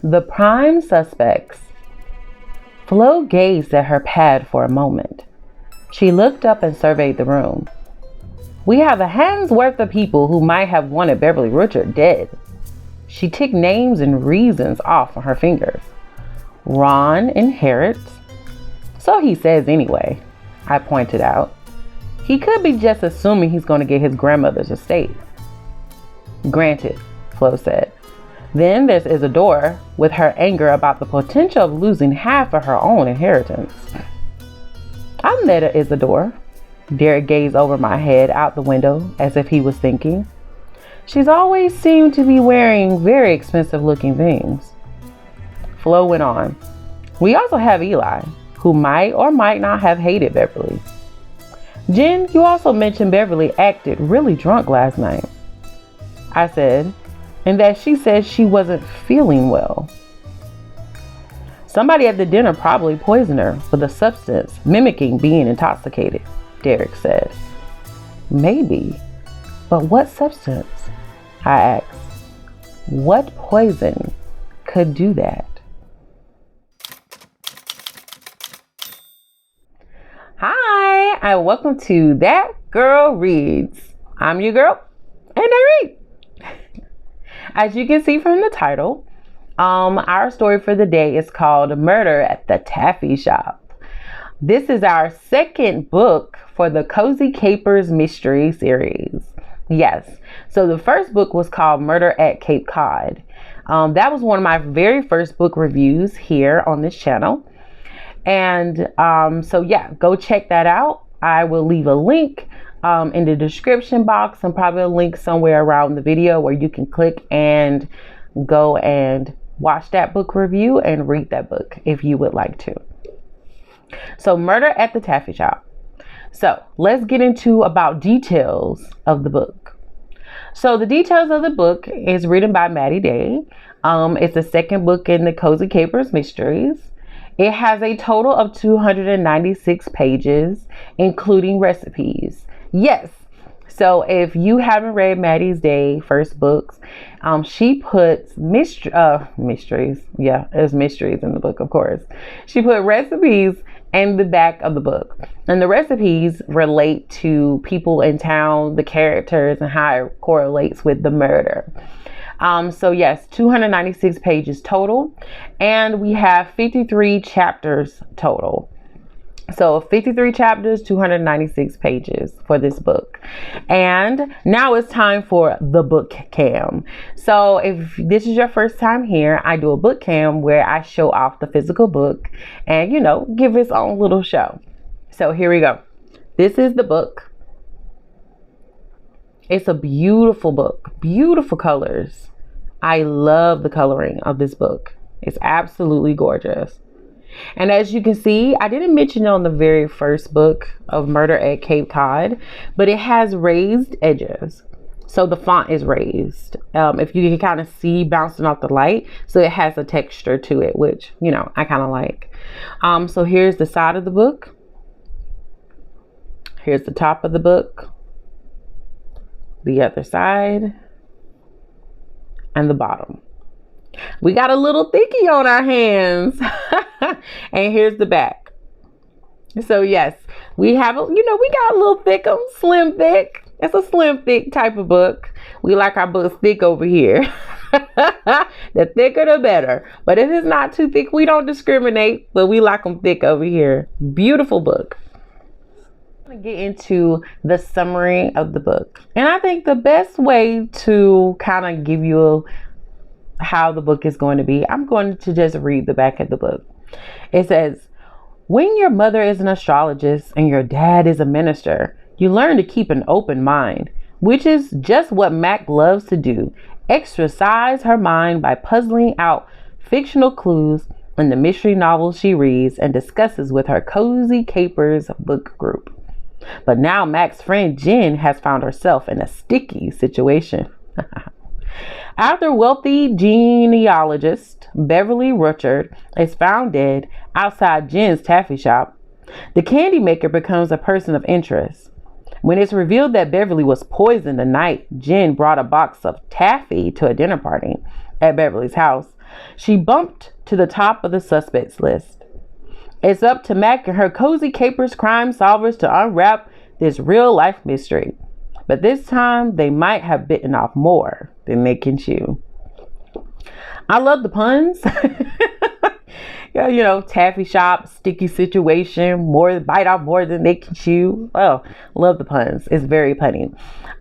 The prime suspects. Flo gazed at her pad for a moment. She looked up and surveyed the room. We have a hand's worth of people who might have wanted Beverly Ruchart dead. She ticked names and reasons off on her fingers. Ron inherits. So he says anyway, I pointed out. He could be just assuming he's going to get his grandmother's estate. Granted, Flo said. Then there's Isadora with her anger about the potential of losing half of her own inheritance. I met a Isadora. Derek gazed over my head out the window as if he was thinking. She's always seemed to be wearing very expensive looking things. Flo went on. We also have Eli, who might or might not have hated Beverly. Jen, you also mentioned Beverly acted really drunk last night. I said, and that she said she wasn't feeling well. Somebody at the dinner probably poisoned her with a substance mimicking being intoxicated, Derek said. Maybe, but what substance? I asked. What poison could do that? Hi, and welcome to That Girl Reads. I'm your girl, and I read. As you can see from the title, our story for the day is called Murder at the Taffy Shop. This is our second book for the Cozy Capers mystery series. Yes, so the first book was called Murder at Cape Cod. That was one of my very first book reviews here on this channel. And so yeah, go check that out. I will leave a link in the description box and probably a link somewhere around the video where you can click and go and watch that book review and read that book if you would like to. So Murder at the Taffy Shop. So let's get into about details of the book. So the details of the book is written by Maddie. It's the second book in the Cozy Capers mysteries. It has a total of 296 pages, including recipes. Yes. So if you haven't read Maddie's Day first books, she puts mysteries. Yeah, there's mysteries in the book, of course. She put recipes in the back of the book. And the recipes relate to people in town, the characters, and how it correlates with the murder. So yes, 296 pages total, and we have 53 chapters total. So 53 chapters, 296 pages for this book. And now it's time for the book cam. So if this is your first time here, I do a book cam where I show off the physical book and, you know, give its own little show. So here we go. This is the book. It's a beautiful book, beautiful colors. I love the coloring of this book. It's absolutely gorgeous. And as you can see, I didn't mention it on the very first book of Murder at Cape Cod, but it has raised edges. So the font is raised. If you can kind of see bouncing off the light, so it has a texture to it, which, you know, I kind of like. So here's the side of the book. Here's the top of the book. The other side. And the bottom. We got a little thickie on our hands. And here's the back. So yes, we have, we got a little thick, slim thick. It's a slim thick type of book. We like our books thick over here. The thicker the better. But if it's not too thick, we don't discriminate, but we like them thick over here. Beautiful book. I'm going to get into the summary of the book. And I think the best way to kind of give you how the book is going to be, I'm going to just read the back of the book. It says, when your mother is an astrologist and your dad is a minister, you learn to keep an open mind, which is just what Mac loves to do. Exercise her mind by puzzling out fictional clues in the mystery novels she reads and discusses with her Cozy Capers book group. But now Mac's friend Jen has found herself in a sticky situation. After wealthy genealogist Beverly Ruchart is found dead outside Jen's taffy shop, the candy maker becomes a person of interest. When it's revealed that Beverly was poisoned the night Jen brought a box of taffy to a dinner party at Beverly's house, She bumped to the top of the suspects list. It's up to Mac and her cozy capers crime solvers to unwrap this real life mystery. But this time they might have bitten off more than they can chew. I love the puns. Yeah, you know, taffy shop, sticky situation, more bite off more than they can chew. Oh, love the puns. It's very punny.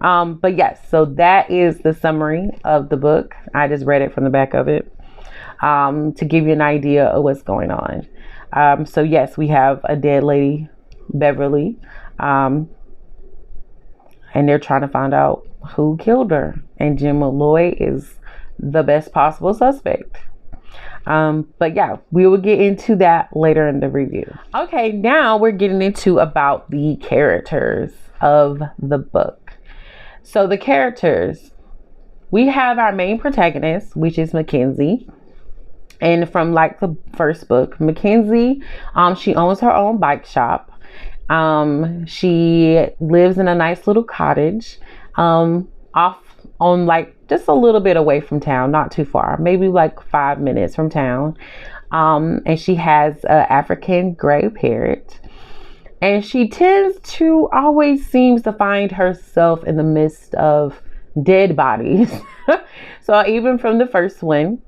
But yes, so that is the summary of the book. I just read it from the back of it to give you an idea of what's going on. So yes, we have a dead lady, Beverly, and they're trying to find out who killed her. And Jim Malloy is the best possible suspect. But yeah, we will get into that later in the review. Okay, now we're getting into about the characters of the book. So the characters, we have our main protagonist, which is Mackenzie. And from like the first book, Mackenzie, she owns her own bike shop. She lives in a nice little cottage, off on like just a little bit away from town, not too far, maybe like 5 minutes from town. And she has an African gray parrot, and she tends to always seems to find herself in the midst of dead bodies. So even from the first one,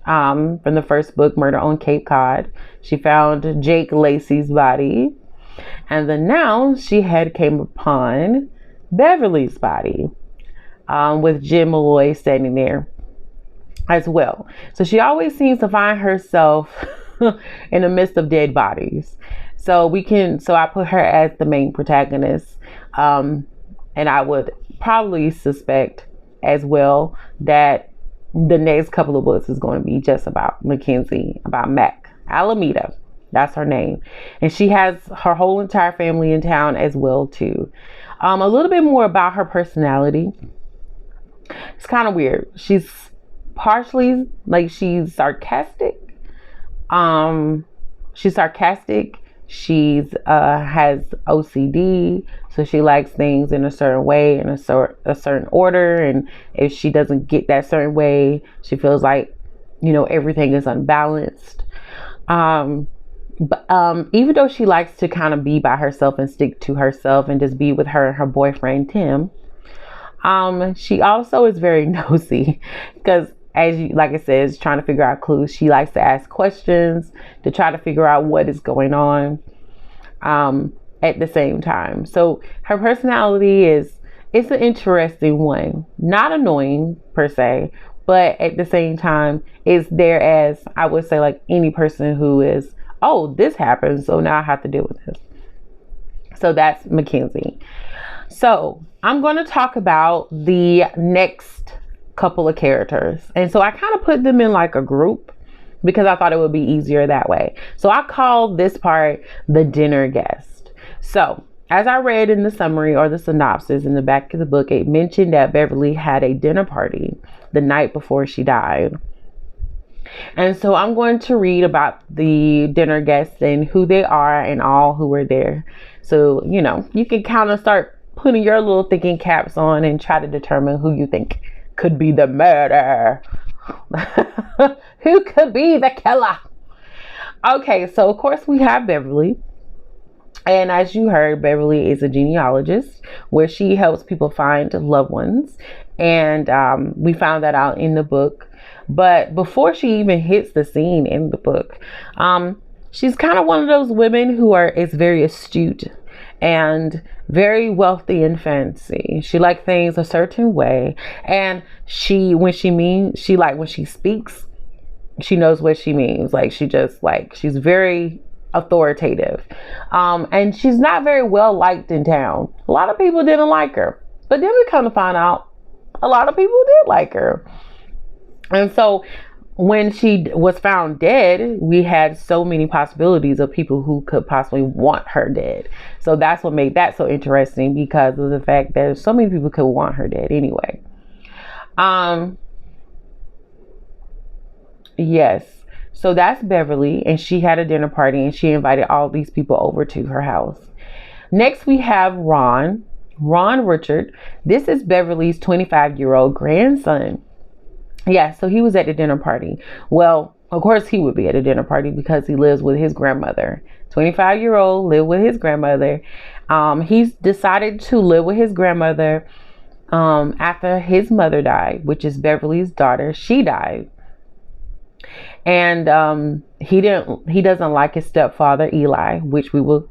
from the first book, Murder on Cape Cod, she found Jake Lacey's body, and then now she had came upon Beverly's body, with Jim Malloy standing there as well. So she always seems to find herself in the midst of dead bodies. So I put her as the main protagonist. And I would probably suspect as well that the next couple of books is going to be just about Mackenzie, about Mac, Almeida. That's her name. And she has her whole entire family in town as well too. A little bit more about her personality. It's kind of weird. She's partially like she's sarcastic. She's has OCD, so she likes things in a certain way, in a certain order, and if she doesn't get that certain way, she feels like, you know, everything is unbalanced. But even though she likes to kind of be by herself and stick to herself and just be with her and her boyfriend Tim, she also is very nosy because, as you, like I said, is trying to figure out clues. She likes to ask questions to try to figure out what is going on at the same time. So her personality it's an interesting one. Not annoying per se, but at the same time is there as, I would say, like any person who is, oh, this happened, so now I have to deal with this. So that's Mackenzie. So I'm going to talk about the next couple of characters. And so I kind of put them in like a group because I thought it would be easier that way. So I called this part the dinner guest. So as I read in the summary or the synopsis in the back of the book, it mentioned that Beverly had a dinner party the night before she died. And so I'm going to read about the dinner guests and who they are and all who were there. So, you know, you can kind of start putting your little thinking caps on and try to determine who you think could be the murderer. Who could be the killer? Okay, so of course we have Beverly. And as you heard, Beverly is a genealogist where she helps people find loved ones. And we found that out in the book. But before she even hits the scene in the book, she's kind of one of those women who is very astute and very wealthy and fancy. She likes things a certain way, and when she speaks, she knows what she means. Like she's very authoritative, and she's not very well liked in town. A lot of people didn't like her, but then we kind of find out a lot of people did like her. And so when she was found dead, we had so many possibilities of people who could possibly want her dead. So that's what made that so interesting, because of the fact that so many people could want her dead anyway. Yes. So that's Beverly, and she had a dinner party and she invited all these people over to her house. Next, we have Ron Ruchart. This is Beverly's 25-year-old grandson. Yeah, so he was at the dinner party. Well, of course he would be at a dinner party because he lives with his grandmother. 25-year-old, live with his grandmother. He's decided to live with his grandmother after his mother died, which is Beverly's daughter. She died. And he doesn't like his stepfather, Eli, which we will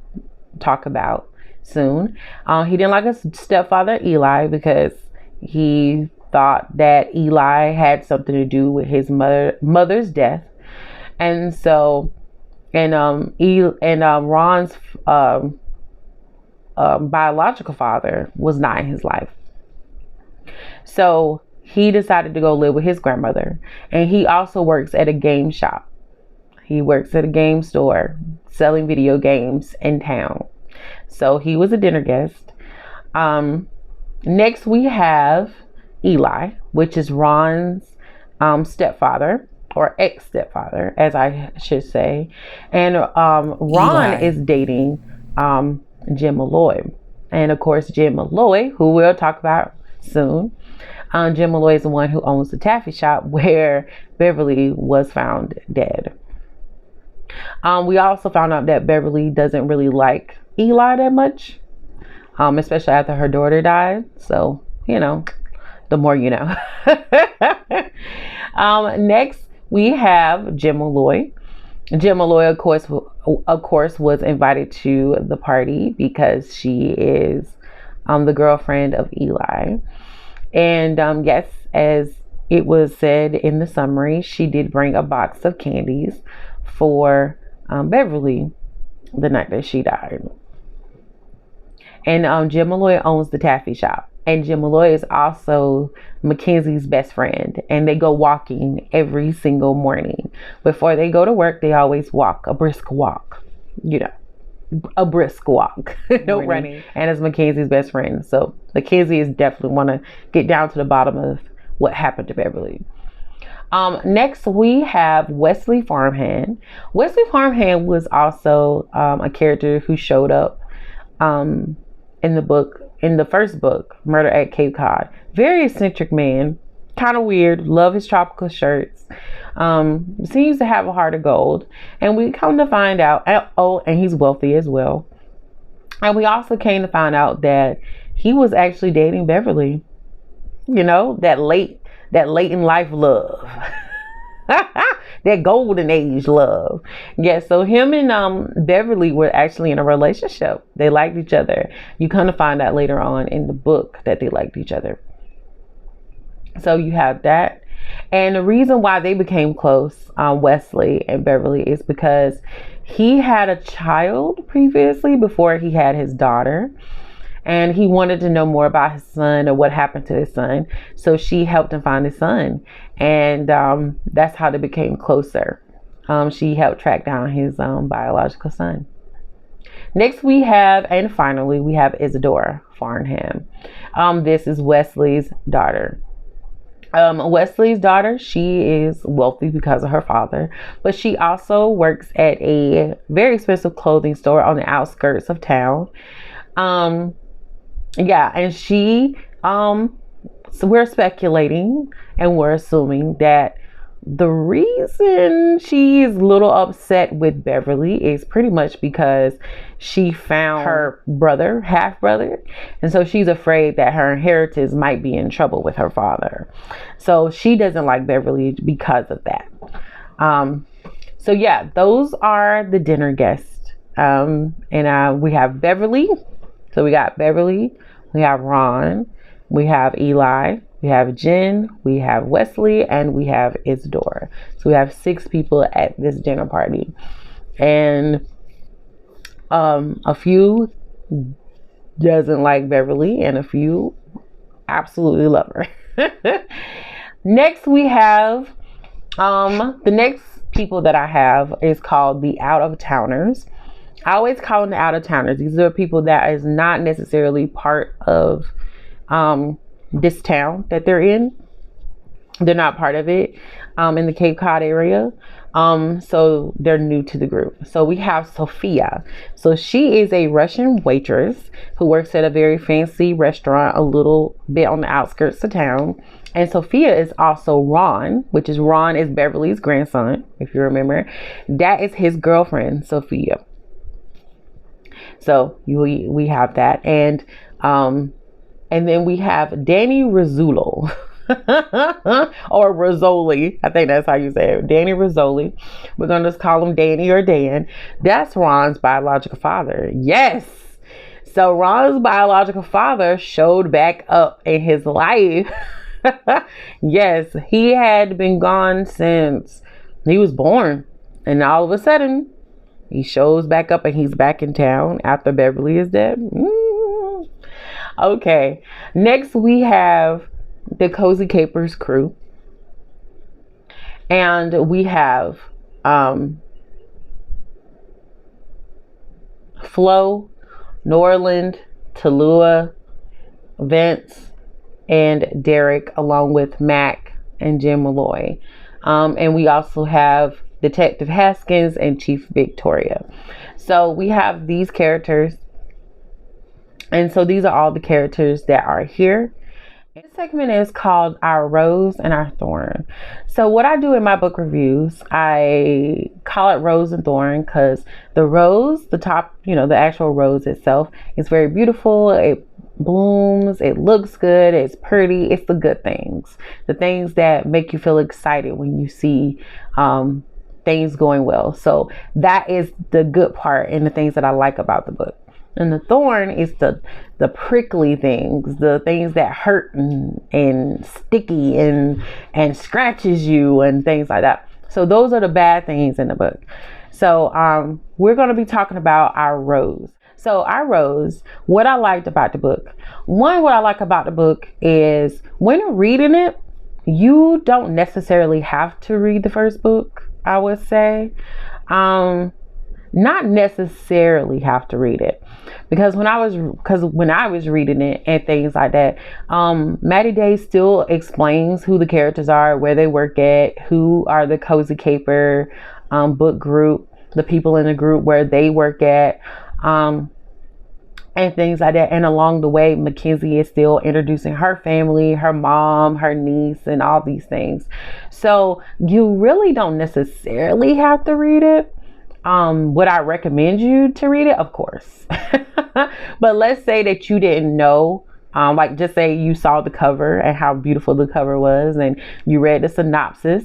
talk about soon. He didn't like his stepfather, Eli, because he thought that Eli had something to do with his mother's death. And so, Ron's biological father was not in his life. So he decided to go live with his grandmother. And he also works at a game shop. He works at a game store selling video games in town. So he was a dinner guest. Next we have Eli, which is Ron's stepfather, or ex-stepfather, as I should say. And Ron Eli is dating Jim Malloy. And of course, Jim Malloy, who we'll talk about soon. Jim Malloy is the one who owns the Taffy shop where Beverly was found dead. We also found out that Beverly doesn't really like Eli that much, especially after her daughter died. So, you know, the more you know. Next, we have Jim Malloy. Jim Malloy, of course, was invited to the party because she is the girlfriend of Eli. And yes, as it was said in the summary, she did bring a box of candies for Beverly the night that she died. And Jim Malloy owns the Taffy shop. And Jim Malloy is also Mackenzie's best friend. And they go walking every single morning. Before they go to work, they always walk a brisk walk. You know, a brisk walk. No running. And it's Mackenzie's best friend. So Mackenzie is definitely want to get down to the bottom of what happened to Beverly. Next, we have Wesley Farnham. Wesley Farnham was also a character who showed up in the first book, Murder at Cape Cod. Very eccentric man, kind of weird, love his tropical shirts, seems to have a heart of gold. And we come to find out, and he's wealthy as well. And we also came to find out that he was actually dating Beverly. You know, that late in life love. That golden age love. Yeah, so him and Beverly were actually in a relationship. They liked each other. You kind of find out later on in the book that they liked each other. So you have that. And the reason why they became close, Wesley and Beverly, is because he had a child previously before he had his daughter. And he wanted to know more about his son or what happened to his son. So she helped him find his son. And that's how they became closer. She helped track down his biological son. Next we have, and finally, we have Isadora Farnham. This is Wesley's daughter. Wesley's daughter, she is wealthy because of her father. But she also works at a very expensive clothing store on the outskirts of town. Yeah, and she, so we're speculating and we're assuming that the reason she's a little upset with Beverly is pretty much because she found her brother, half brother. And so she's afraid that her inheritance might be in trouble with her father. So she doesn't like Beverly because of that. So yeah, those are the dinner guests. And we have Beverly. So we got Beverly, we have Ron, we have Eli, we have Jen, we have Wesley, and we have Isadora. So we have 6 people at this dinner party. And a few doesn't like Beverly and a few absolutely love her. Next we have, the next people that I have is called the out-of-towners. I always call them the out-of-towners. These are people that is not necessarily part of this town that they're in. They're not part of it in the Cape Cod area. So they're new to the group. So we have Sophia. So she is a Russian waitress who works at a very fancy restaurant a little bit on the outskirts of town. And Sophia is also Ron, which is Beverly's grandson, if you remember. That is his girlfriend, Sophia. So we have that. And then we have Danny Rizzolo. Or Rizzoli. I think that's how you say it. Danny Rizzoli. We're going to just call him Danny or Dan. That's Ron's biological father. Yes. So Ron's biological father showed back up in his life. Yes, he had been gone since he was born. And all of a sudden, he shows back up and he's back in town after Beverly is dead. Okay. Next, we have the Cozy Capers crew. And we have Flo, Norland, Tallulah, Vince, and Derek, along with Mac and Jim Malloy. And we also have Detective Haskins and Chief Victoria. So we have these characters. And so these are all the characters that are here. This segment is called Our Rose and Our Thorn. So what I do in my book reviews, I call it Rose and Thorn because the rose, the top, the actual rose itself is very beautiful. It blooms, it looks good, it's pretty, it's the good things. The things that make you feel excited when you see things going well. So that is the good part and the things that I like about the book. And the thorn is the prickly things, the things that hurt and sticky and scratches you and things like that. So those are the bad things in the book. So we're going to be talking about Our Rose. So Our Rose, what I liked about the book. What I like about the book is when reading it, you don't necessarily have to read the first book, I would say. Not necessarily have to read it. Because when I was reading it and things like that, Maddie Day still explains who the characters are, where they work at, who are the Cozy Caper book group, the people in the group where they work at, and things like that. And along the way, Mackenzie is still introducing her family, her mom, her niece, and all these things. So you really don't necessarily have to read it. Would I recommend you to read it? Of course. But let's say that you didn't know, like just say you saw the cover and how beautiful the cover was and you read the synopsis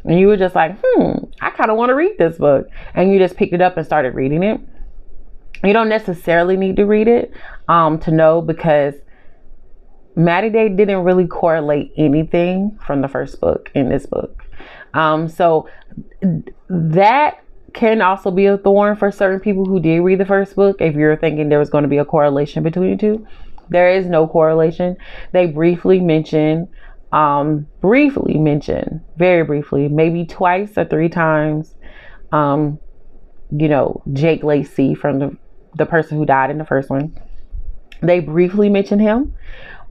and you were just like, I kind of want to read this book. And you just picked it up and started reading it. You don't necessarily need to read it to know, because Maddie Day didn't really correlate anything from the first book in this book. So that can also be a thorn for certain people who did read the first book. If you're thinking there was going to be a correlation between the two, there is no correlation. They briefly mention, very briefly, maybe twice or three times, Jake Lacey from the person who died in the first one. They briefly mention him,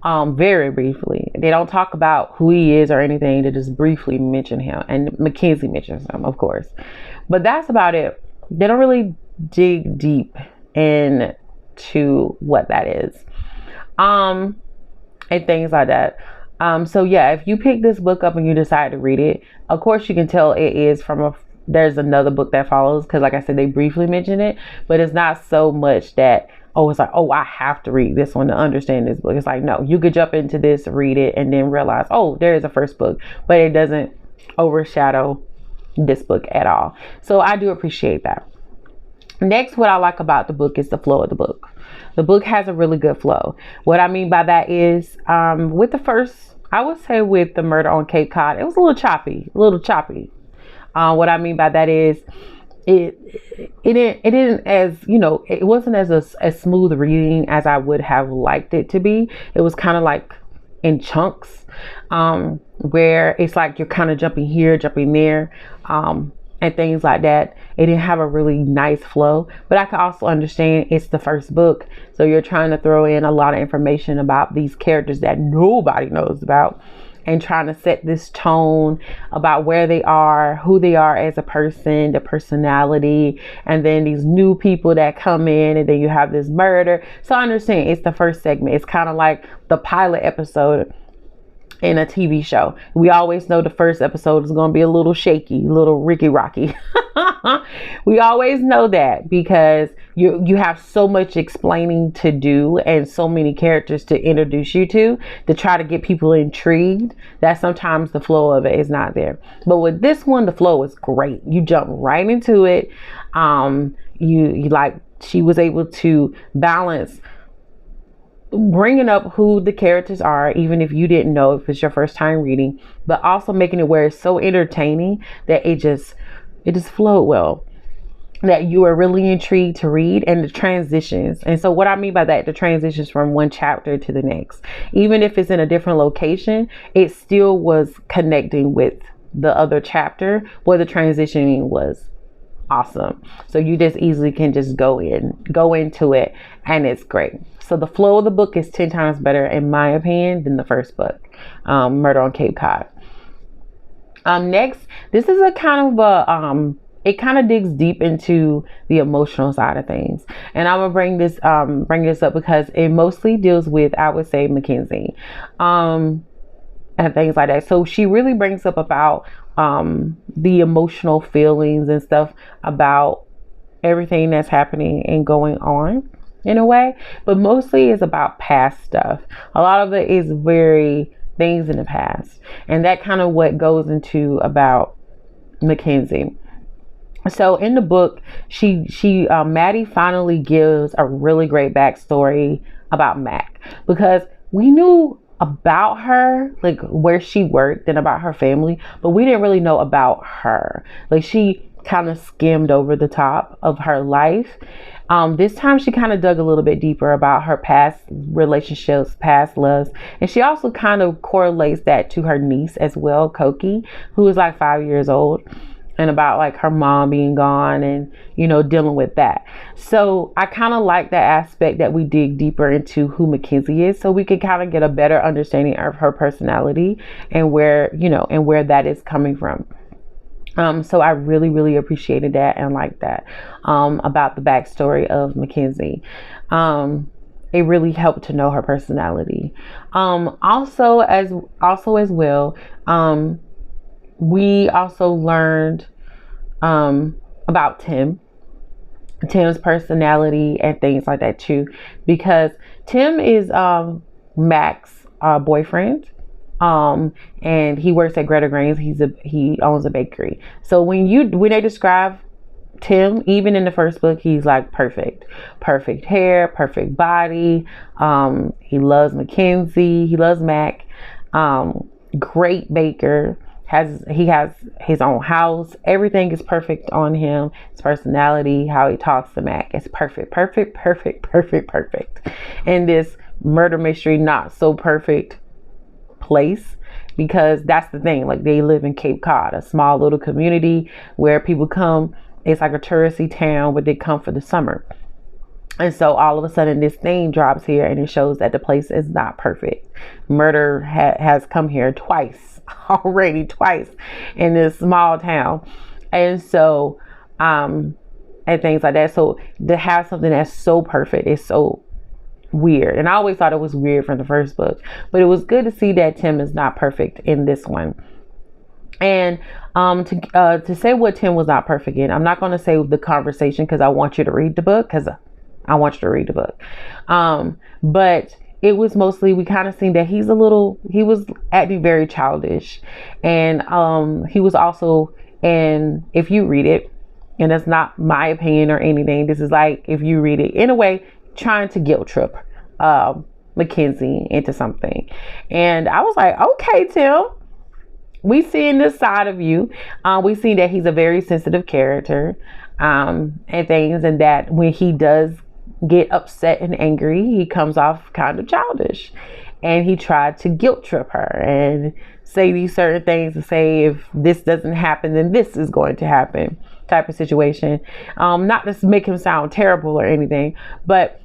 very briefly. They don't talk about who he is or anything. They just briefly mention him, and Mackenzie mentions him, of course. But that's about it. They don't really dig deep into what that is. And things like that. So yeah, if you pick this book up and you decide to read it, of course you can tell it is from there's another book that follows, because like I said, they briefly mention it, but it's not so much that, it's like, I have to read this one to understand this book. It's like, no, you could jump into this, read it, and then realize, there is a first book, but it doesn't overshadow this book at all. So I do appreciate that. Next, what I like about the book is the flow of the book. The book has a really good flow. What I mean by that is, with the first, I would say with the Murder on Cape Cod, it was a little choppy. What I mean by that is, it didn't as, it wasn't as a smooth reading as I would have liked it to be. It was kind of like in chunks, where it's like you're kind of jumping here, jumping there, and things like that. It didn't have a really nice flow, but I could also understand it's the first book, so you're trying to throw in a lot of information about these characters that nobody knows about, and trying to set this tone about where they are, who they are as a person, the personality, and then these new people that come in, and then you have this murder. So I understand it's the first segment. It's kind of like the pilot episode in a TV show. We always know the first episode is going to be a little shaky, a little ricky rocky. We always know that because you have so much explaining to do and so many characters to introduce you to try to get people intrigued, that sometimes the flow of it is not there. But with this one, the flow is great. You jump right into it. You like, she was able to balance bringing up who the characters are, even if you didn't know, if it's your first time reading, but also making it where it's so entertaining that it just flowed well, that you are really intrigued to read. And the transitions, and so what I mean by that, the transitions from one chapter to the next, even if it's in a different location, it still was connecting with the other chapter where the transitioning was awesome. So you just easily can just go into it, and it's great. So the flow of the book is 10 times better, in my opinion, than the first book, Murder on Cape Cod. Next, this is a kind of it kind of digs deep into the emotional side of things, and I'm gonna bring this up because it mostly deals with, I would say, Mackenzie, and things like that. So she really brings up about the emotional feelings and stuff about everything that's happening and going on, in a way, but mostly it's about past stuff. A lot of it is very things in the past, and that kind of what goes into about Mackenzie. So in the book, Maddie finally gives a really great backstory about Mac, because we knew about her, like where she worked and about her family, but we didn't really know about her. Like, she kind of skimmed over the top of her life. This time she kind of dug a little bit deeper about her past relationships, past loves. And she also kind of correlates that to her niece as well, Koki, who is like 5 years old, and about like her mom being gone and, dealing with that. So I kind of like that aspect, that we dig deeper into who Mackenzie is, so we can kind of get a better understanding of her personality and where that is coming from. So I really, really appreciated that and liked that, about the backstory of Mackenzie. It really helped to know her personality. Also as well, we also learned, about Tim's personality and things like that too, because Tim is, Mac's, boyfriend. And he works at Greta Grains. He owns a bakery. So when they describe Tim, even in the first book, he's like perfect hair, perfect body. He loves Mackenzie. He loves Mac. Great baker. He has his own house. Everything is perfect on him. His personality, how he talks to Mac, it's perfect. In this murder mystery, not so perfect place, because that's the thing, like, they live in Cape Cod, a small little community where people come. It's like a touristy town, but they come for the summer. And so all of a sudden this thing drops here, and it shows that the place is not perfect. Murder has come here twice in this small town. And so and things like that. So to have something that's so perfect is so weird. And I always thought it was weird from the first book, but it was good to see that Tim is not perfect in this one. And to say what Tim was not perfect in, I'm not going to say the conversation, because I want you to read the book, but it was mostly, we kind of seen that he was acting very childish, and he was also, and if you read it, and it's not my opinion or anything, this is like, if you read it in a way, trying to guilt trip Mackenzie into something. And I was like, okay, Tim, we seeing this side of you. We see that he's a very sensitive character, and things, and that when he does get upset and angry, he comes off kind of childish, and he tried to guilt trip her and say these certain things, to say, if this doesn't happen, then this is going to happen, type of situation. Not to make him sound terrible or anything, but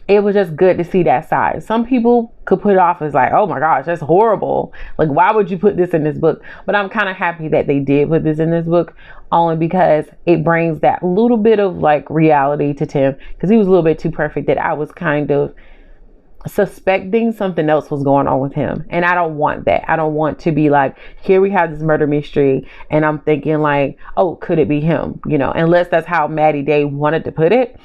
it was just good to see that side. Some people could put it off as like, oh my gosh, that's horrible. Like, why would you put this in this book? But I'm kind of happy that they did put this in this book, only because it brings that little bit of like reality to Tim, because he was a little bit too perfect, that I was kind of suspecting something else was going on with him. And I don't want that. I don't want to be like, here we have this murder mystery and I'm thinking like, oh, could it be him? You know, unless that's how Maddie Day wanted to put it.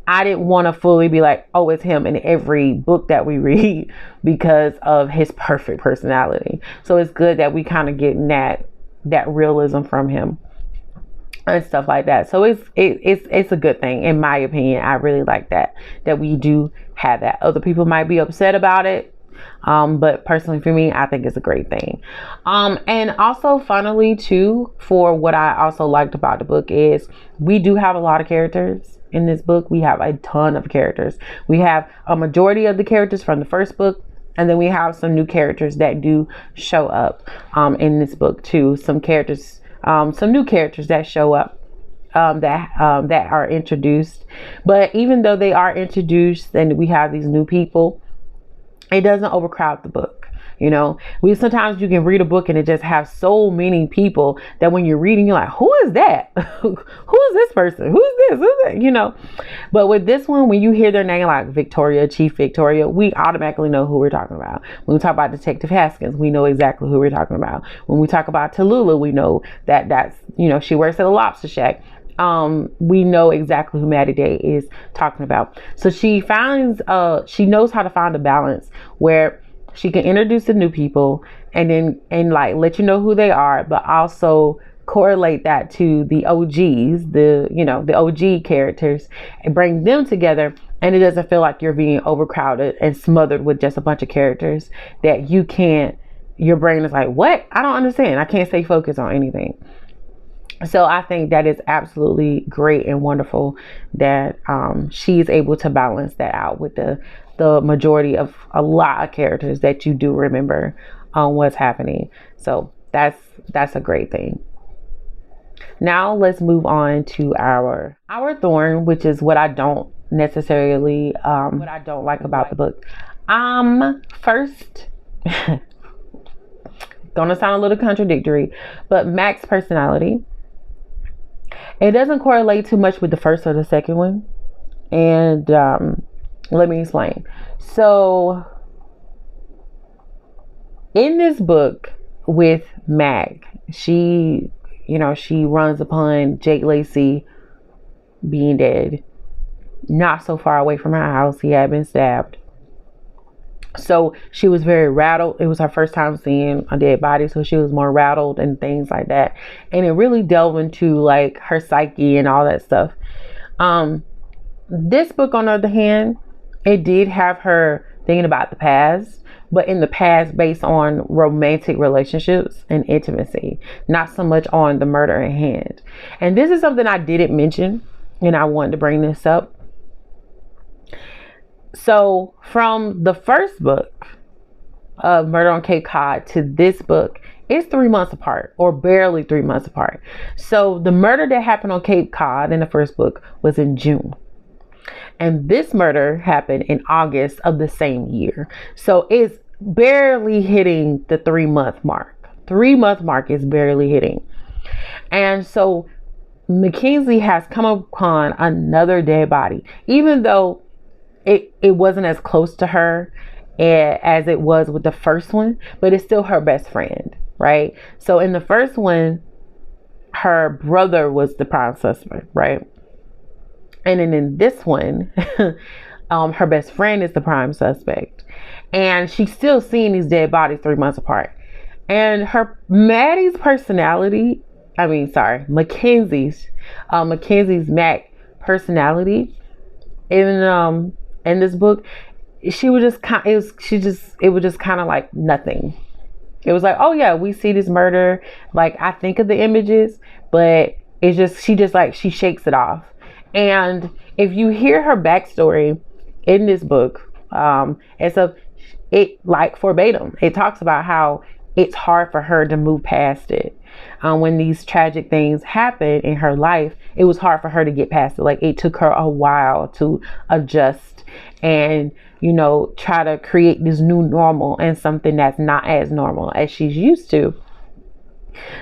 I didn't want to fully be like, oh, it's him in every book that we read because of his perfect personality. So it's good that we kind of get that realism from him and stuff like that. So it's a good thing, in my opinion. I really like that we do have that. Other people might be upset about it, but personally for me, I think it's a great thing. And also, finally, too, for what I also liked about the book is we do have a lot of characters in this book. We have a ton of characters. We have a majority of the characters from the first book, and then we have some new characters that do show up in this book too. Some new characters that show up that are introduced. But even though they are introduced and we have these new people, it doesn't overcrowd the book. You know, sometimes you can read a book and it just has so many people that when you're reading, you're like, who is that? Who is this person? Who's this? Who's that? You know, but with this one, when you hear their name like Victoria, Chief Victoria, we automatically know who we're talking about. When we talk about Detective Haskins, we know exactly who we're talking about. When we talk about Tallulah, we know that's, you know, she works at a lobster shack. We know exactly who Maddie Day is talking about. So she knows how to find a balance where she can introduce the new people and like let you know who they are, but also correlate that to the OGs, the OG characters, and bring them together. And it doesn't feel like you're being overcrowded and smothered with just a bunch of characters that your brain is like, what? I don't understand. I can't stay focused on anything. So I think that is absolutely great and wonderful that she's able to balance that out with the majority of a lot of characters that you do remember what's happening. So that's a great thing. Now let's move on to our Thorn, which is what I don't necessarily what I don't like about the book. First, gonna sound a little contradictory, but Mac's personality, it doesn't correlate too much with the first or the second one. And let me explain. So in this book with Mac, she runs upon Jake Lacey being dead, not so far away from her house. He had been stabbed. So she was very rattled. It was her first time seeing a dead body, so she was more rattled and things like that. And it really delved into like her psyche and all that stuff. This book, on the other hand, it did have her thinking about the past, but in the past based on romantic relationships and intimacy, not so much on the murder at hand. And this is something I didn't mention, and I wanted to bring this up. So from the first book of Murder on Cape Cod to this book, it's 3 months apart, or barely 3 months apart. So the murder that happened on Cape Cod in the first book was in June. And this murder happened in August of the same year. So it's barely hitting the 3 month mark. 3 month mark is barely hitting. And so Mackenzie has come upon another dead body, even though it wasn't as close to her as it was with the first one, but it's still her best friend, right? So in the first one, her brother was the prime suspect, right? And then in this one, her best friend is the prime suspect. And she's still seeing these dead bodies 3 months apart. And Mackenzie's Mac personality in this book, it was just kind of like nothing. It was like, oh yeah, we see this murder. Like, I think of the images, but she shakes it off. And if you hear her backstory in this book, it like verbatim, it talks about how it's hard for her to move past it. When these tragic things happen in her life, it was hard for her to get past it. Like, it took her a while to adjust and, try to create this new normal and something that's not as normal as she's used to.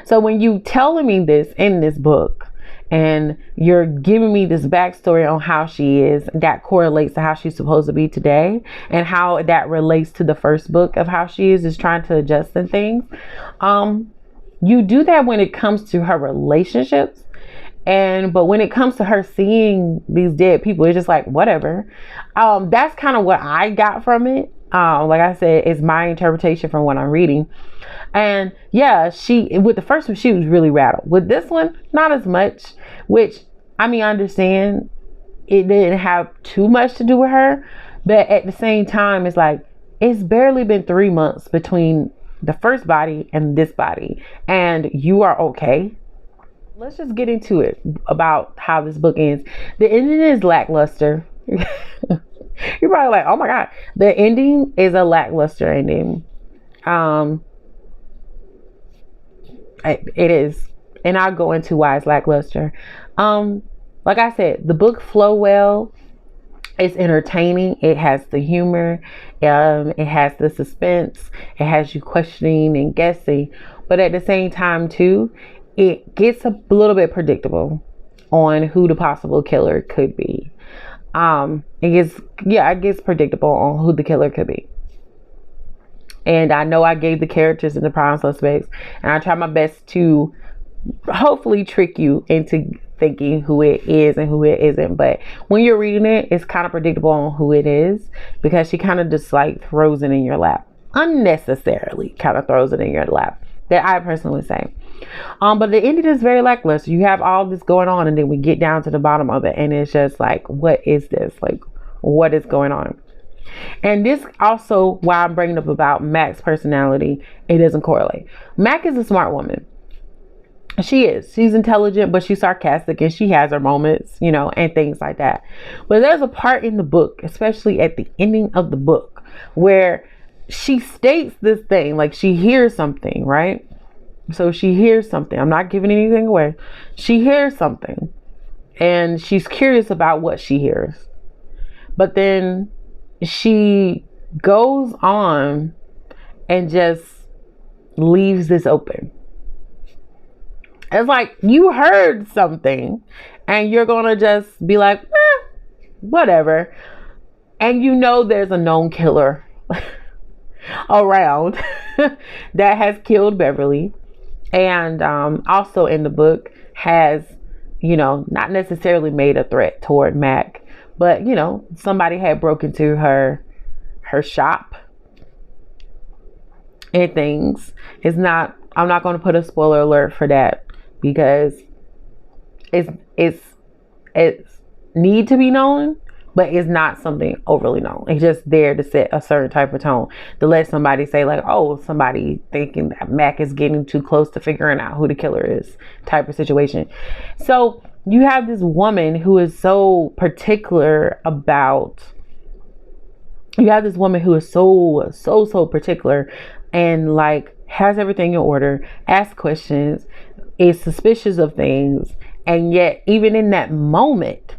So when you telling me this in this book, and you're giving me this backstory on how she is that correlates to how she's supposed to be today, and how that relates to the first book of how she is trying to adjust and things. You do that when it comes to her relationships, but when it comes to her seeing these dead people, it's just like whatever. That's kind of what I got from it. Like I said, it's my interpretation from what I'm reading. And yeah, with the first one, she was really rattled. With this one, not as much, which, I mean, I understand it didn't have too much to do with her, but at the same time, it's like, it's barely been 3 months between the first body and this body, and you are okay. Let's just get into it about how this book ends. The ending is lackluster. You're probably like, oh my God. The ending is a lackluster ending. It is. And I'll go into why it's lackluster. Like I said, the book flow well. It's entertaining. It has the humor. It has the suspense. It has you questioning and guessing. But at the same time, too, it gets a little bit predictable on who the possible killer could be. It gets predictable on who the killer could be. And I know I gave the characters and the prime suspects, and I try my best to hopefully trick you into thinking who it is and who it isn't. But when you're reading it, it's kind of predictable on who it is, because she kind of just like throws it in your lap, unnecessarily kind of throws it in your lap, that I personally say. But the ending is very lackluster. You have all this going on, and then we get down to the bottom of it, and it's just like, what is this? Like, what is going on? And this also why I'm bringing up about Mac's personality. It doesn't correlate. Mac is a smart woman. She is. She's intelligent, but she's sarcastic, and she has her moments, and things like that. But there's a part in the book, especially at the ending of the book, where she states this thing, like she hears something, right? So she hears something. I'm not giving anything away. She hears something, and she's curious about what she hears. But then she goes on and just leaves this open. It's like, you heard something and you're gonna just be like, whatever. And there's a known killer around that has killed Beverly, and also in the book has, not necessarily made a threat toward Mac, but somebody had broken into her shop and things. I'm not going to put a spoiler alert for that, because it's need to be known, but it's not something overly known. It's just there to set a certain type of tone, to let somebody say like, oh, somebody thinking that Mac is getting too close to figuring out who the killer is, type of situation. So you have this woman who is so particular and like has everything in order, asks questions, is suspicious of things. And yet, even in that moment,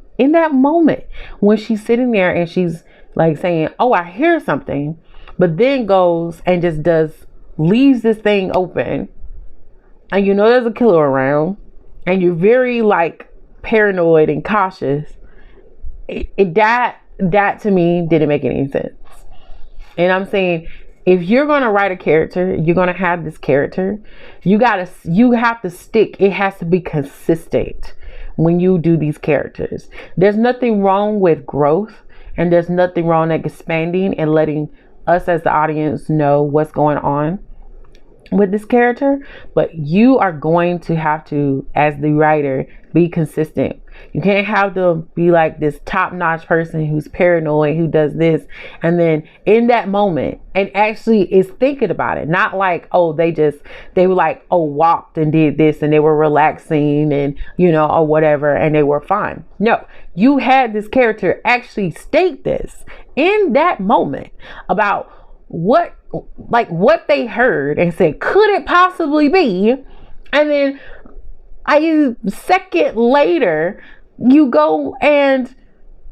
when she's sitting there and she's like saying, oh, I hear something, but then goes and just leaves this thing open, and there's a killer around, and you're very like paranoid and cautious, that to me didn't make any sense. And I'm saying, if you're going to write a character, you're going to have this character, you have to stick. It has to be consistent when you do these characters. There's nothing wrong with growth, and there's nothing wrong with expanding and letting us as the audience know what's going on with this character. But you are going to have to, as the writer, be consistent. You can't have them be like this top-notch person who's paranoid, who does this, and then in that moment and actually is thinking about it. Not like, oh, they were like, oh, walked and did this and they were relaxing and or whatever, and they were fine. No, you had this character actually state this in that moment about what they heard and said, could it possibly be? And then a second later, you go and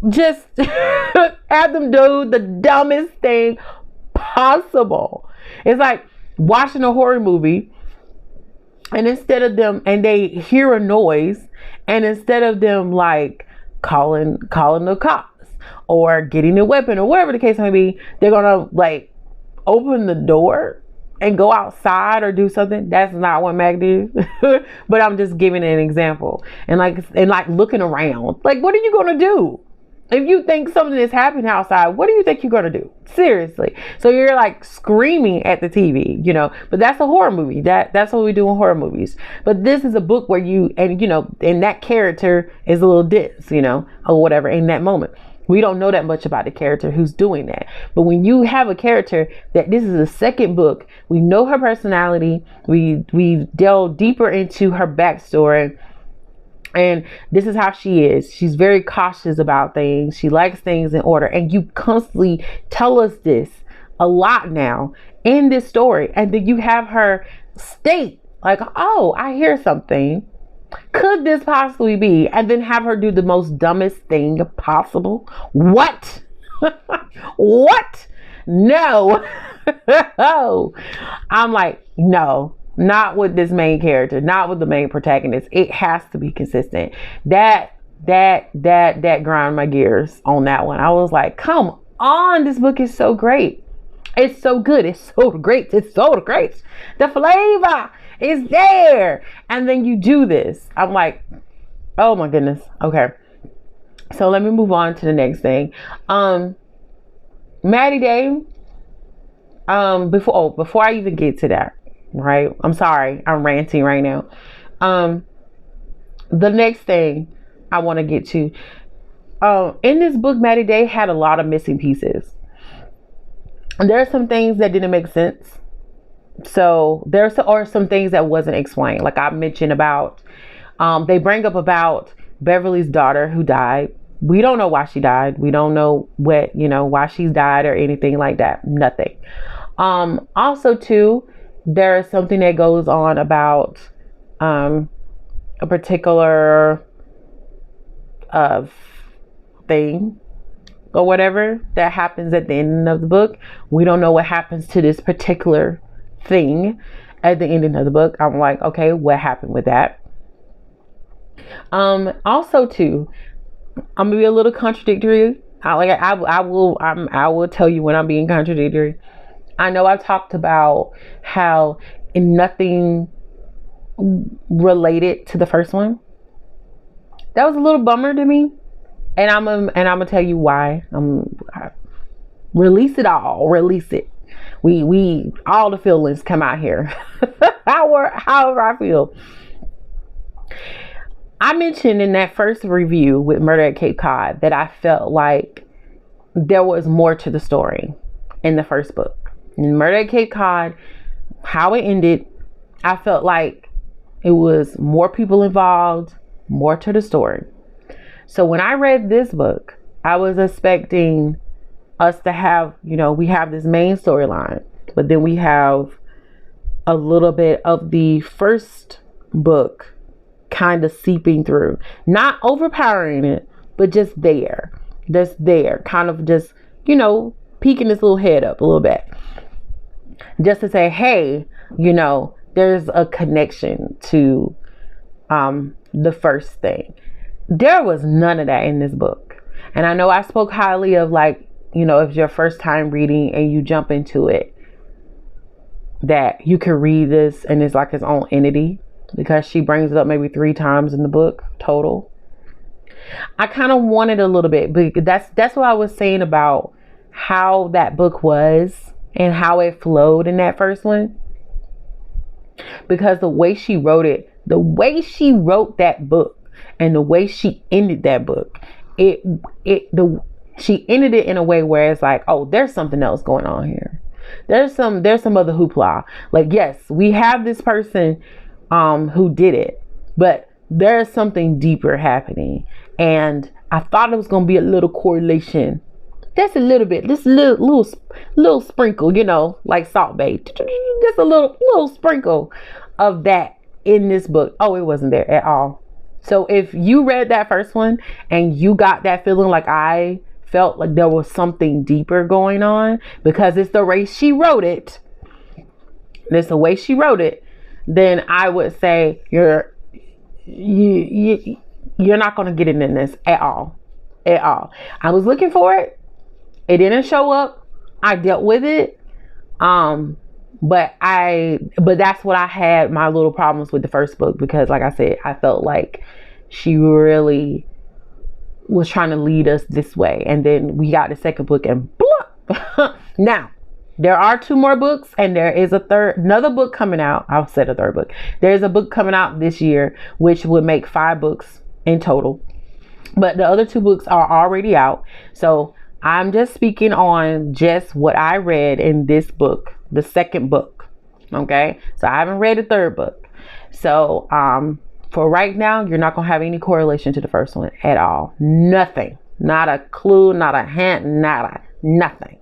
just have them do the dumbest thing possible. It's like watching a horror movie, and instead of them, and they hear a noise, And instead of them like calling the cops or getting a weapon or whatever the case may be, they're gonna like open the door and go outside or do something. That's not what Mac did. But I'm just giving an example. And like looking around. Like, what are you gonna do? If you think something is happening outside, what do you think you're gonna do? Seriously. So you're like screaming at the TV, you know, but that's a horror movie. That's what we do in horror movies. But this is a book where and that character is a little diss, you know, or whatever in that moment. We don't know that much about the character who's doing that. But when you have a character that this is the second book, we know her personality. We delve deeper into her backstory. And this is how she is. She's very cautious about things. She likes things in order. And you constantly tell us this a lot now in this story. And then you have her state like, oh, I hear something. Could this possibly be? And then have her do the most dumbest thing possible. What? What? No. I'm like, no. Not with this main character, not with the main protagonist. It has to be consistent. That grind my gears on that one. I was like, come on, this book is so great. It's so good. It's so great. It's so great. The flavor is there. And then you do this. I'm like, oh my goodness. Okay. So let me move on to the next thing. Maddie Day. Before I even get to that. Right. I'm sorry. I'm ranting right now. The next thing I want to get to, in this book, Maddie Day had a lot of missing pieces. And there are some things that didn't make sense. So there are some things that wasn't explained. Like I mentioned about, they bring up about Beverly's daughter who died. We don't know why she died. We don't know why she's died or anything like that. Nothing. Also too, there is something that goes on about a particular thing or whatever that happens at the end of the book. We don't know what happens to this particular thing at the ending of the book. I'm like, okay, what happened with that? Also too, I'm gonna be a little contradictory. I will tell you when I'm being contradictory. I know I've talked about how nothing related to the first one. That was a little bummer to me. And I'm gonna tell you why. Release it all. Release it. We all the feelings come out here. However I feel. I mentioned in that first review with Murder at Cape Cod that I felt like there was more to the story in the first book. In Murder at Cape Cod, how it ended, I felt like it was more people involved, more to the story. So when I read this book, I was expecting us to have, we have this main storyline, but then we have a little bit of the first book kind of seeping through, not overpowering it, but just there, kind of just, peeking his little head up a little bit. Just to say, hey, there's a connection to the first thing. There was none of that in this book. And I know I spoke highly of if it's your first time reading and you jump into it, that you can read this and it's like its own entity, because she brings it up maybe 3 times in the book total. I kind of wanted a little bit, but that's what I was saying about how that book was and how it flowed in that first one. Because the way she wrote it, the way she wrote that book and the way she ended that book, she ended it in a way where it's like, oh, there's something else going on here. There's some other hoopla. Like, yes, we have this person who did it, but there's something deeper happening. And I thought it was going to be a little correlation. Just a little bit, just a little sprinkle, like Salt Bae. Just a little sprinkle of that in this book. Oh, it wasn't there at all. So if you read that first one and you got that feeling like I felt like there was something deeper going on, because it's the way she wrote it, then I would say you you're not going to get it in this at all. At all. I was looking for it. It didn't show up. I dealt with it. But that's what I had my little problems with the first book, because like I said, I felt like she really was trying to lead us this way. And then we got the second book and blah. Now, there are 2 more books, and there is another book coming out. I'll say a third book. There's a book coming out this year, which would make 5 books in total. But the other 2 books are already out. So I'm just speaking on just what I read in this book, the second book. Okay. So I haven't read the third book. So, for right now, you're not going to have any correlation to the first one at all. Nothing. Not a clue, not a hint, nothing.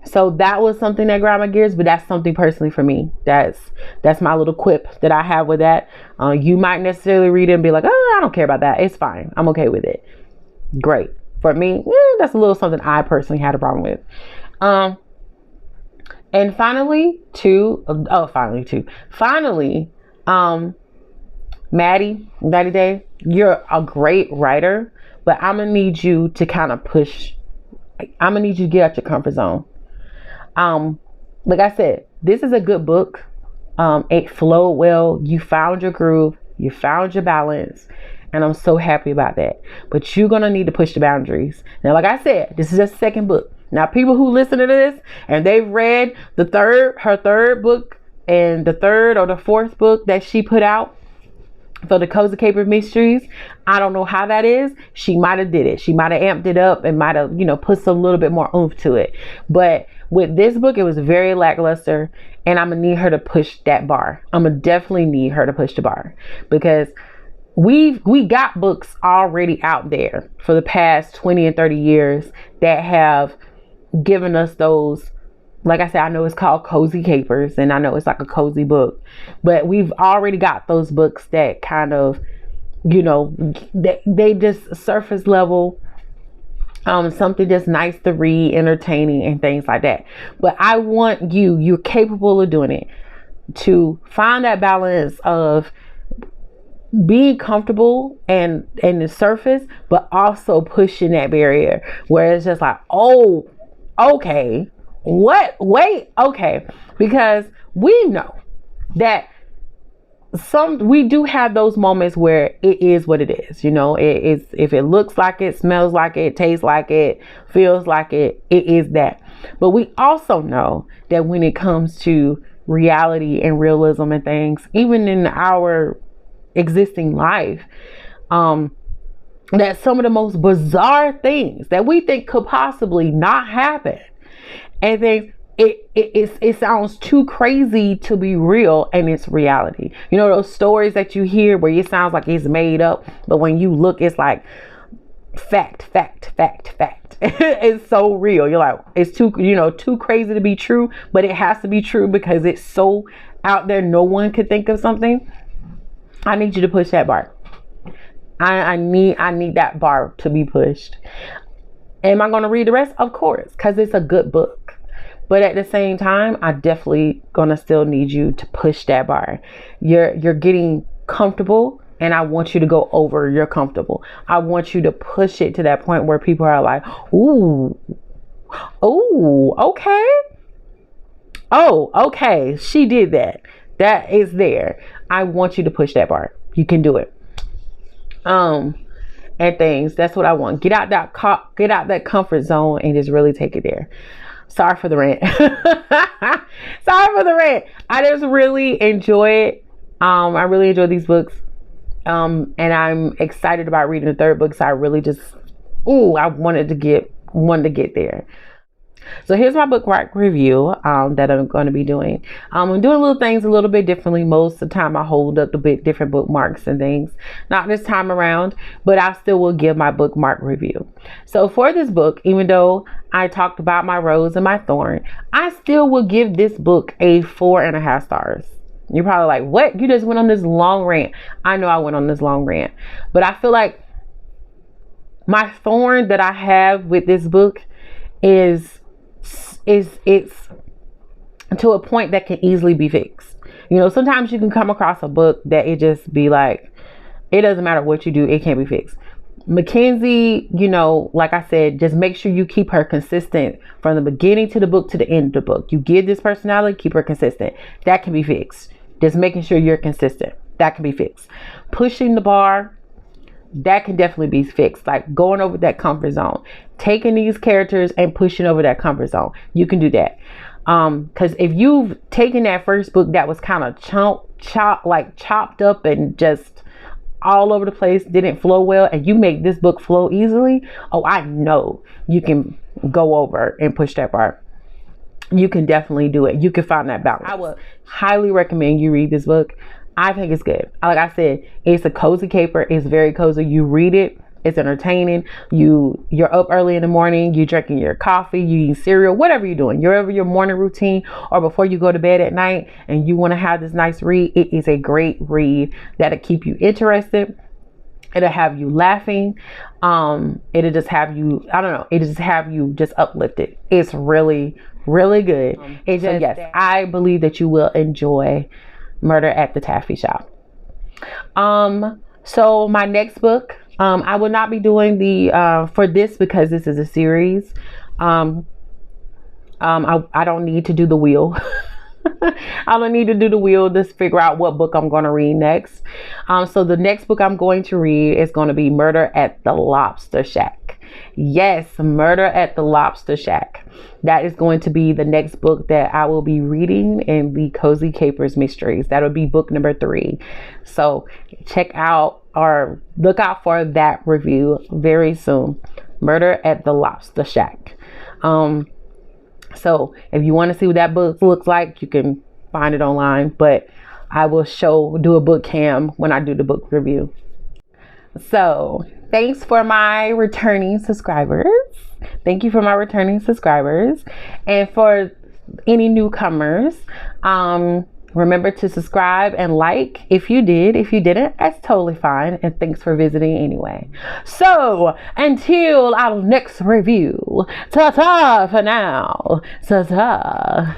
So that was something that grabbed my gears, but that's something personally for me. That's my little quip that I have with that. You might necessarily read it and be like, oh, I don't care about that. It's fine. I'm okay with it. Great. For me, that's a little something I personally had a problem with. And finally, Maddie Day, you're a great writer, but I'm gonna need you to kind of push. I'm gonna need you to get out your comfort zone. Like I said, this is a good book. It flowed well. You found your groove. You found your balance. And I'm so happy about that. But you're going to need to push the boundaries. Now, like I said, this is the second book. Now, people who listen to this and they've read her third book and the third or the fourth book that she put out for the Cozy Caper Mysteries, I don't know how that is. She might have did it. She might have amped it up and might have, put some little bit more oomph to it. But with this book, it was very lackluster, and I'm going to need her to push that bar. I'm going to definitely need her to push the bar, because we got books already out there for the past 20 and 30 years that have given us those. Like I said, I know it's called Cozy Capers, and I know it's like a cozy book, but we've already got those books that kind of, they just surface level, something that's nice to read, entertaining, and things like that. But I want you're capable of doing it, to find that balance of being comfortable and the surface, but also pushing that barrier where it's just like, oh, okay, what? Wait, okay. Because we know that we do have those moments where it is what it is. It is, if it looks like it, smells like it, tastes like it, feels like it, it is that. But we also know that when it comes to reality and realism and things, even in our existing life, that some of the most bizarre things that we think could possibly not happen, and things, it sounds too crazy to be real, and it's reality. Those stories that you hear where it sounds like it's made up, but when you look, it's like fact. It's so real. You're like, it's too crazy to be true, but it has to be true because it's so out there. No one could think of something. I need you to push that bar. I need that bar to be pushed. Am I going to read the rest? Of course, because it's a good book. But at the same time, I definitely going to still need you to push that bar. You're getting comfortable, and I want you to go over your comfortable. I want you to push it to that point where people are like, ooh, okay. Oh, okay. She did that. That is there. I want you to push that bar. You can do it. And things. That's what I want. Get out that comfort zone and just really take it there. Sorry for the rant. I just really enjoy it. I really enjoy these books. And I'm excited about reading the third book. So I really just, I wanted to get there. So here's my bookmark review that I'm going to be doing. I'm doing little things a little bit differently. Most of the time I hold up the bit different bookmarks and things. Not this time around, but I still will give my bookmark review. So for this book, even though I talked about my rose and my thorn, I still will give this book a 4.5 stars. You're probably like, what? You just went on this long rant. I know I went on this long rant, but I feel like my thorn that I have with this book is it's to a point that can easily be fixed. Sometimes you can come across a book that it just be like, It doesn't matter what you do, it can't be fixed. Mackenzie, you know, like I said, just make sure you keep her consistent from the beginning to the book to the end of the book. You give this personality, keep her consistent. That can be fixed. Just making sure you're consistent. That can be fixed. Pushing the bar, that can definitely be fixed. Like going over that comfort zone. Taking these characters and pushing over that comfort zone. You can do that. Because if you've taken that first book that was kind of chopped up and just all over the place, didn't flow well, and you make this book flow easily, oh, I know you can go over and push that bar. You can definitely do it. You can find that balance. I would highly recommend you read this book. I think it's good. Like I said, it's a cozy caper. It's very cozy. You read it, it's entertaining. You're up early in the morning, you drinking your coffee, you eating cereal, whatever you're doing, whatever your morning routine, or before you go to bed at night and you want to have this nice read, it is a great read that'll keep you interested. It'll have you laughing. It'll just have you, I don't know, it'll just have you just uplifted. It's really, really good. Yes, I believe that you will enjoy Murder at the Taffy Shop. So my next book, I will not be doing the for this because this is a series. I don't need to do the wheel. I don't need to do the wheel to figure out what book I'm going to read next. So the next book I'm going to read is going to be Murder at the Lobster Shack. Yes, Murder at the Lobster Shack. That is going to be the next book that I will be reading in the Cozy Capers Mysteries. That'll be book number 3. So check out or look out for that review very soon. Murder at the Lobster Shack. So if you want to see what that book looks like, you can find it online, but I will do a book cam when I do the book review. So thanks for my returning subscribers. Thank you for my returning subscribers. And for any newcomers, remember to subscribe and like if you did. If you didn't, that's totally fine. And thanks for visiting anyway. So until our next review, ta-ta for now. Ta-ta.